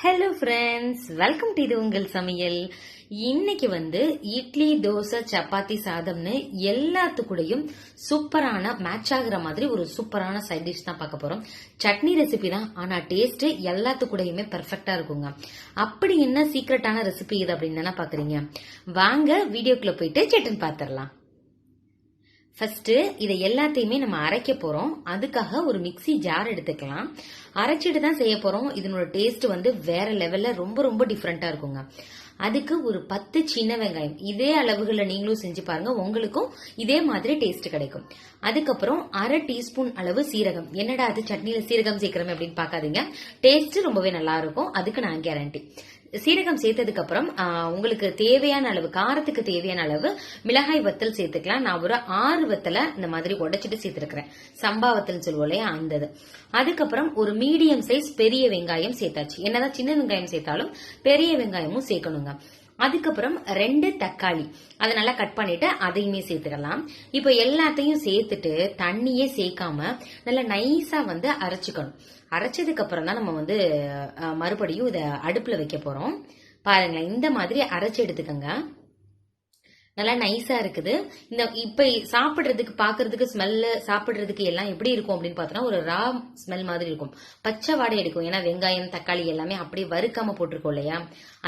Hello friends, welcome to இது உங்கள் சமையல். இன்னைக்கு இட்லி, தோசை, சப்பாத்தி, சாதம்னு எல்லாத்துக்கூடையும் சூப்பரான மேட்ச் ஆகுற மாதிரி ஒரு சூப்பரான சைட் டிஷ் தான் பார்க்க போறோம். சட்னி ரெசிபி தான், ஆனா டேஸ்ட் எல்லாத்துக்கூடையுமே பெர்ஃபெக்டா இருக்குங்க. அப்படி என்ன சீக்ரெட்டான ரெசிபி இது அப்படின்னு தானே பாக்குறீங்க? வாங்க வீடியோக்குள்ள போயிட்டு சட்டன் பாத்திரலாம். ஃபர்ஸ்ட் இதை எல்லாத்தையுமே நம்ம அரைக்க போறோம். அதுக்காக ஒரு மிக்சி ஜார் எடுத்துக்கலாம். அரைச்சிட்டு தான் செய்ய போறோம். இதனோட டேஸ்ட் வேற லெவல்ல ரொம்ப ரொம்ப டிஃப்ரெண்டா இருக்குங்க. அதுக்கு ஒரு 10 சின்ன வெங்காயம், இதே அளவுகளை நீங்களும் செஞ்சு பாருங்க, உங்களுக்கும் இதே மாதிரி டேஸ்ட் கிடைக்கும். அதுக்கப்புறம் 1/2 டீஸ்பூன் அளவு சீரகம். என்னடா அது சட்னியில சீரகம் சேர்க்கிறோம் அப்படின்னு பாக்காதீங்க, டேஸ்ட் ரொம்பவே நல்லா இருக்கும். அதுக்கு நான் கேரண்டி. சீரகம் சேர்த்ததுக்கு அப்புறம் உங்களுக்கு தேவையான அளவு, காரத்துக்கு தேவையான அளவு மிளகாய் வத்தல் சேர்த்துக்கலாம். நான் ஒரு 6 வத்தலை இந்த மாதிரி உடைச்சிட்டு சேர்த்திருக்கிறேன். சம்பா வத்தல் சொல்லுவோம் இல்லையா, அந்த. அதுக்கப்புறம் ஒரு மீடியம் சைஸ் பெரிய வெங்காயம் சேர்த்தாச்சு. என்னதான் சின்ன வெங்காயம் சேர்த்தாலும் பெரிய வெங்காயமும் சேர்க்கணுங்க. அதுக்கப்புறம் 2 தக்காளி, அதை நல்லா கட் பண்ணிட்டு அதையுமே சேர்த்துக்கலாம். இப்போ எல்லாத்தையும் சேர்த்துட்டு தண்ணியே சேர்க்காம நல்லா நைஸா அரைச்சுக்கணும். அரைச்சதுக்கு அப்புறம் தான் நம்ம மறுபடியும் இதை அடுப்புல வைக்க போறோம். பாருங்களேன், இந்த மாதிரி அரைச்சு எடுத்துக்கங்க. நல்லா நைஸா இருக்குது. இந்த இப்ப சாப்பிடுறதுக்கு பாக்குறதுக்கு ஸ்மெல் சாப்பிடுறதுக்கு எல்லாம் எப்படி இருக்கும் அப்படின்னு பார்த்தோம்னா ஒரு ரா ஸ்மெல் மாதிரி இருக்கும், பச்சை வாடை எடுக்கும். ஏன்னா வெங்காயம் தக்காளி எல்லாமே அப்படியே வறுக்காம போட்டிருக்கோம் இல்லையா,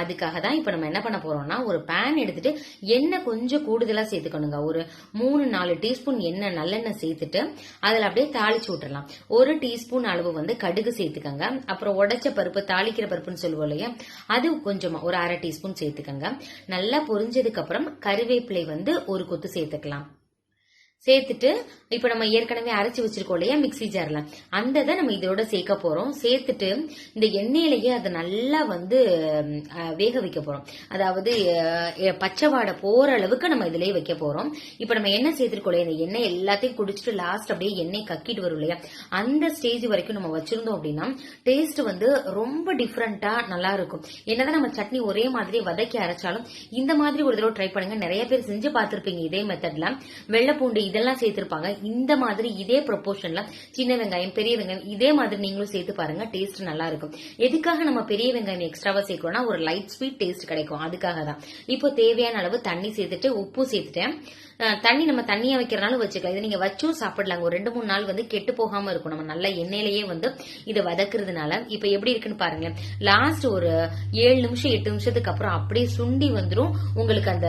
அதுக்காக தான் இப்ப நம்ம என்ன பண்ண போறோம்னா ஒரு பேன் எடுத்துட்டு எண்ணெய் கொஞ்சம் கூடுதலா சேர்த்துக்கணுங்க. ஒரு 3-4 டீஸ்பூன் எண்ணெய் நல்லெண்ணெய் சேர்த்துட்டு அதுல அப்படியே தாளிச்சு விட்டுறலாம். 1 டீஸ்பூன் அளவு கடுகு சேர்த்துக்கங்க. அப்புறம் உடைச்ச பருப்பு, தாளிக்கிற பருப்புன்னு சொல்லுவோம் இல்லையா, அது கொஞ்சமா ஒரு 1/2 டீஸ்பூன் சேர்த்துக்கங்க. நல்லா பொரிஞ்சதுக்கு அப்புறம் கருவேப்பிலை ஒரு கொத்து சேர்த்துக்கலாம். சேர்த்துட்டு இப்ப நம்ம ஏற்கனவே அரைச்சு வச்சிருக்கோம் இல்லையா மிக்சி ஜார்ல, அந்த நம்ம இதோட சேர்க்க போறோம். சேர்த்துட்டு இந்த எண்ணெயிலேயே அதை நல்லா வேக வைக்க போறோம். அதாவது பச்சை வாடை போற அளவுக்கு நம்ம இதுலயே வைக்க போறோம். இப்ப நம்ம எண்ணெய் சேர்த்திருக்கோம் இல்லையா, இந்த எண்ணெய் எல்லாத்தையும் குடிச்சிட்டு லாஸ்ட் அப்படியே எண்ணெய் கக்கிட்டு வரும் இல்லையா, அந்த ஸ்டேஜ் வரைக்கும் நம்ம வச்சிருந்தோம் அப்படின்னா டேஸ்ட் ரொம்ப டிஃப்ரெண்டா நல்லா இருக்கும். என்னதான் நம்ம சட்னி ஒரே மாதிரி வதக்கி அரைச்சாலும் இந்த மாதிரி ஒரு தடவை ட்ரை பண்ணுங்க. நிறைய பேர் செஞ்சு பார்த்திருப்பீங்க இதே மெத்தட்ல. வெள்ளைப்பூண்டு இதெல்லாம் சேர்த்திருப்பாங்க. இந்த மாதிரி இதே ப்ரொபோர்ஷன்ல சின்ன வெங்காயம் பெரிய வெங்காயம் இதே மாதிரி நீங்களும் சேர்த்து பாருங்க, டேஸ்ட் நல்லா இருக்கும். எதுக்காக நம்ம பெரிய வெங்காயம் எக்ஸ்ட்ராவா சேர்க்கிறோம்னா ஒரு லைட் ஸ்வீட் டேஸ்ட் கிடைக்கும், அதுக்காக தான். இப்போ தேவையான அளவு தண்ணி சேர்த்துட்டு உப்பு சேர்த்துட்டேன். தண்ணி நம்ம தண்ணியா வைக்கிறனாலும் வச்சுக்கலாம். இதை நீங்க வச்சும் சாப்பிடலாங்க. ஒரு 2-3 நாள் கெட்டு போகாம இருக்கும் நம்ம நல்ல எண்ணெயிலேயே இதை வதக்குறதுனால. இப்ப எப்படி இருக்குன்னு பாருங்க. லாஸ்ட் ஒரு 7 நிமிஷம் 8 நிமிஷத்துக்கு அப்புறம் அப்படியே சுண்டி வந்துடும். உங்களுக்கு அந்த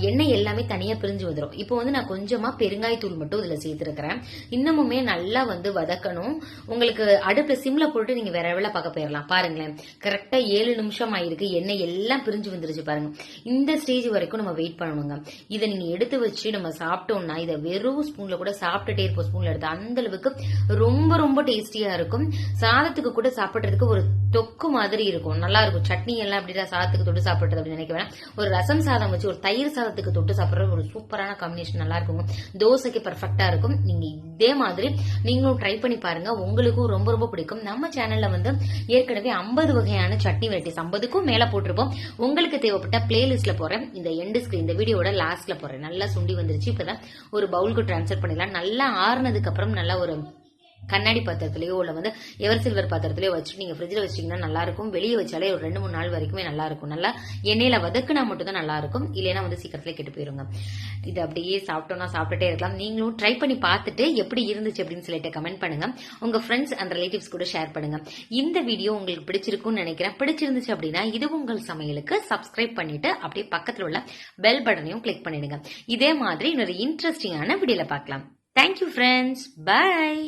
எண்ணெய் எல்லாமே தனியா பிரிஞ்சு வந்துடும். இப்போ நான் கொஞ்சமா பெருங்காயத்தூள் மட்டும் இதுல சேர்த்திருக்கிறேன். இன்னமுமே நல்லா வதக்கணும். உங்களுக்கு அடுப்புல சிம்ல போட்டு நீங்க வேற வேலை பார்க்க போயிடலாம். பாருங்களேன், கரெக்டா 7 நிமிஷம் ஆயிருக்கு. எண்ணெய் எல்லாம் பிரிஞ்சு வந்துருச்சு பாருங்க. இந்த ஸ்டேஜ் வரைக்கும் நம்ம வெயிட் பண்ணணுங்க. இதை நீங்க எடுத்து வச்சு நம்ம சாப்பிட்டோம்னா இதை வெறும் ஸ்பூன்ல கூட சாப்பிட்டுட்டே இருப்போம். ஸ்பூன்ல எடுத்து அந்த அளவுக்கு ரொம்ப ரொம்ப டேஸ்டியா இருக்கும். சாதத்துக்கு கூட சாப்பிடுறதுக்கு ஒரு தொக்கு மாதிரி இருக்கும், நல்லா இருக்கும். சட்னி எல்லாம் அப்படிதான் சாதத்துக்கு தொட்டு சாப்பிடுறது அப்படின்னு நினைக்க வேணாம். ஒரு ரசம் சாதம் வச்சு ஒரு தயிர் சாதத்துக்கு தொட்டு சாப்பிடுற ஒரு சூப்பரான காம்பினேஷன், நல்லா இருக்கும். தோசைக்கு பெர்ஃபெக்டா இருக்கும். நீங்க இதே மாதிரி நீங்களும் ட்ரை பண்ணி பாருங்க, உங்களுக்கும் ரொம்ப ரொம்ப பிடிக்கும். நம்ம சேனல்ல ஏற்கனவே 50 வகையான சட்னி வெரைட்டிஸ் 50க்கும் மேல போட்டிருப்போம். உங்களுக்கு தேவைப்பட்ட பிளேலிஸ்ட்ல போறேன். இந்த எண்ட் ஸ்கிரீன் இந்த வீடியோட லாஸ்ட்ல போறேன். நல்லா சுண்டி வந்துருச்சு. இப்பதான் ஒரு பவுலுக்கு டிரான்ஸ்ஃபர் பண்ணிடலாம். நல்லா ஆறுனதுக்கு அப்புறம் நல்லா ஒரு கண்ணாடி பாத்திரத்திலயோ இல்ல எவர் சில்வர் பாத்திரத்திலயோ வச்சுட்டு நீங்க ஃப்ரிட்ஜ்ல வச்சீங்கன்னா நல்லா இருக்கும். வெளியே வச்சாலே ஒரு 2-3 நாள் வரைக்குமே நல்லா இருக்கும். நல்லா எண்ணெயில வதக்குனா மட்டும் தான் நல்லா இருக்கும், இல்லைன்னா சீக்கிரத்துல கெட்டு போயிருங்க. இது அப்படியே சாப்பிட்டோம்னா சாப்பிட்டுட்டே இருக்கலாம். நீங்களும் ட்ரை பண்ணி பார்த்துட்டு எப்படி இருந்துச்சு அப்படின்னு சொல்லிட்டு கமெண்ட் பண்ணுங்க. உங்க ஃப்ரெண்ட்ஸ் அண்ட் ரிலேட்டிவ்ஸ் கூட ஷேர் பண்ணுங்க. இந்த வீடியோ உங்களுக்கு பிடிச்சிருக்கும்னு நினைக்கிறேன். பிடிச்சிருந்துச்சு அப்படின்னா இது உங்கள் சமையலுக்கு சப்ஸ்கிரைப் பண்ணிட்டு அப்படியே பக்கத்துல உள்ள பெல் பட்டனையும் கிளிக் பண்ணிடுங்க. இதே மாதிரி இன்னொரு இன்ட்ரெஸ்டிங்கான வீடியோல பார்க்கலாம். Thank you friends, by.